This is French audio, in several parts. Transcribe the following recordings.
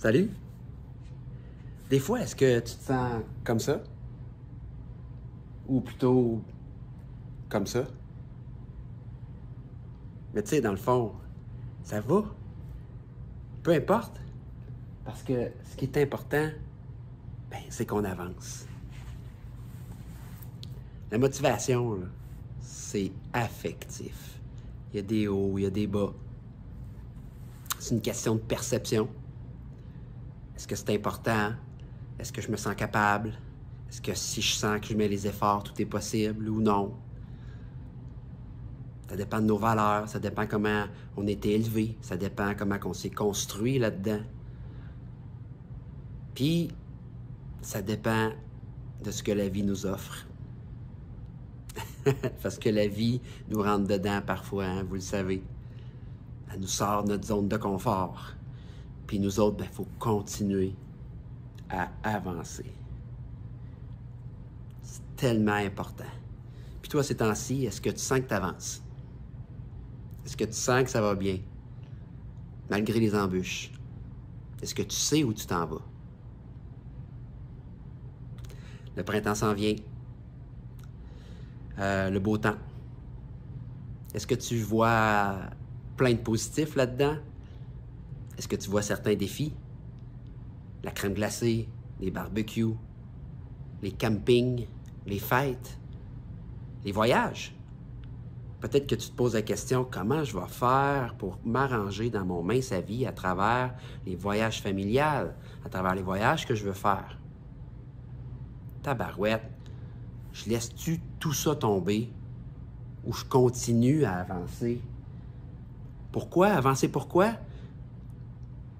Salut! Des fois, est-ce que tu te sens comme ça? Ou plutôt comme ça? Mais tu sais, dans le fond, ça va. Peu importe. Parce que ce qui est important, c'est qu'on avance. La motivation, là, c'est affectif. Il y a des hauts, il y a des bas. C'est une question de perception. Est-ce que c'est important? Est-ce que je me sens capable? Est-ce que si je sens que je mets les efforts, tout est possible ou non? Ça dépend de nos valeurs, ça dépend comment on a été élevé, ça dépend comment on s'est construit là-dedans. Puis, ça dépend de ce que la vie nous offre. Parce que la vie nous rentre dedans parfois, hein, vous le savez. Elle nous sort de notre zone de confort. Puis nous autres, il faut continuer à avancer. C'est tellement important. Puis toi, ces temps-ci, est-ce que tu sens que tu avances? Est-ce que tu sens que ça va bien, malgré les embûches? Est-ce que tu sais où tu t'en vas? Le printemps s'en vient. Le beau temps. Est-ce que tu vois plein de positifs là-dedans? Est-ce que tu vois certains défis? La crème glacée, les barbecues, les campings, les fêtes, les voyages. Peut-être que tu te poses la question, comment je vais faire pour m'arranger dans mon mince à vie à travers les voyages familiales, à travers les voyages que je veux faire? Tabarouette, je laisse-tu tout ça tomber ou je continue à avancer? Pourquoi? Avancer pourquoi?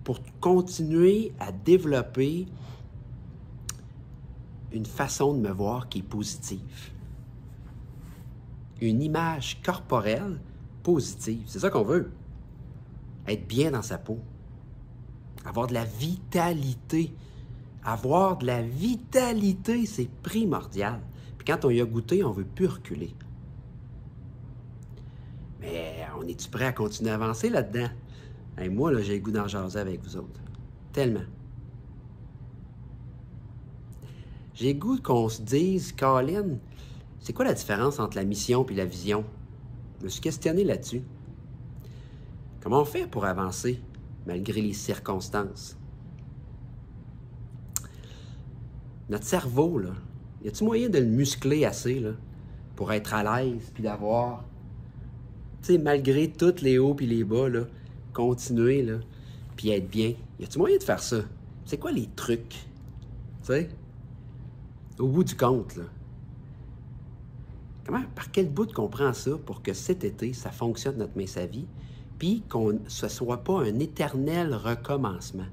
Pour continuer à développer une façon de me voir qui est positive. Une image corporelle positive. C'est ça qu'on veut. Être bien dans sa peau. Avoir de la vitalité. Avoir de la vitalité, c'est primordial. Puis quand on y a goûté, on ne veut plus reculer. Mais on est-tu prêt à continuer à avancer là-dedans? Hey, moi, là, j'ai le goût d'en jaser avec vous autres. Tellement. J'ai le goût qu'on se dise, Colin, c'est quoi la différence entre la mission et la vision? Je me suis questionné là-dessus. Comment on fait pour avancer, malgré les circonstances? Notre cerveau, là, y a-t-il moyen de le muscler assez, là, pour être à l'aise puis d'avoir, tu sais, malgré tous les hauts et les bas, là, continuer, là, puis être bien? Y a-t-il moyen de faire ça? C'est quoi les trucs? Tu sais? Au bout du compte, là. Par quel bout qu'on prend ça pour que cet été, ça fonctionne notre mince à vie, puis que ce ne soit pas un éternel recommencement?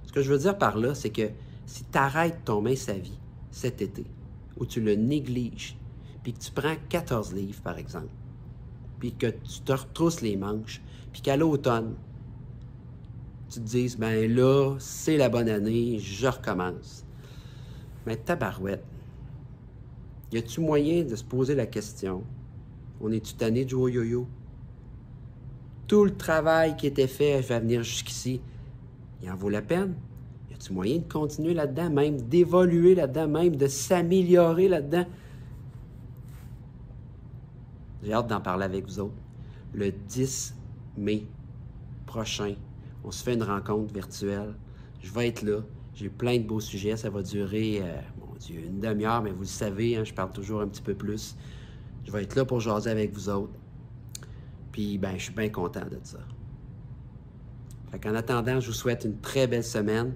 Ce que je veux dire par là, c'est que si tu arrêtes ton mince à vie cet été, ou tu le négliges, puis que tu prends 14 livres, par exemple, puis que tu te retrousses les manches, puis qu'à l'automne, tu te dises, ben là, c'est la bonne année, je recommence. Mais tabarouette, y a-tu moyen de se poser la question, on est-tu tanné de jouer au yo-yo? Tout le travail qui était fait va venir jusqu'ici, il en vaut la peine? Y a-tu moyen de continuer là-dedans, même d'évoluer là-dedans, même de s'améliorer là-dedans? J'ai hâte d'en parler avec vous autres. Le 10 mai prochain, on se fait une rencontre virtuelle. Je vais être là. J'ai plein de beaux sujets. Ça va durer, mon Dieu, une demi-heure, mais vous le savez, hein, je parle toujours un petit peu plus. Je vais être là pour jaser avec vous autres. Puis, je suis bien content de ça. Fait qu'en attendant, je vous souhaite une très belle semaine.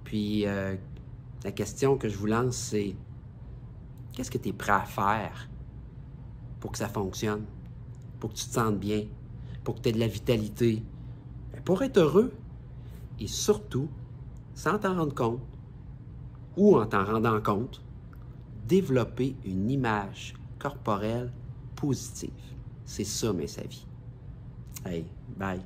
Puis, la question que je vous lance, c'est qu'est-ce que tu es prêt à faire pour que ça fonctionne, pour que tu te sentes bien, pour que tu aies de la vitalité, pour être heureux et surtout, sans t'en rendre compte ou en t'en rendant compte, développer une image corporelle positive. C'est ça, mais sa vie. Hey, bye.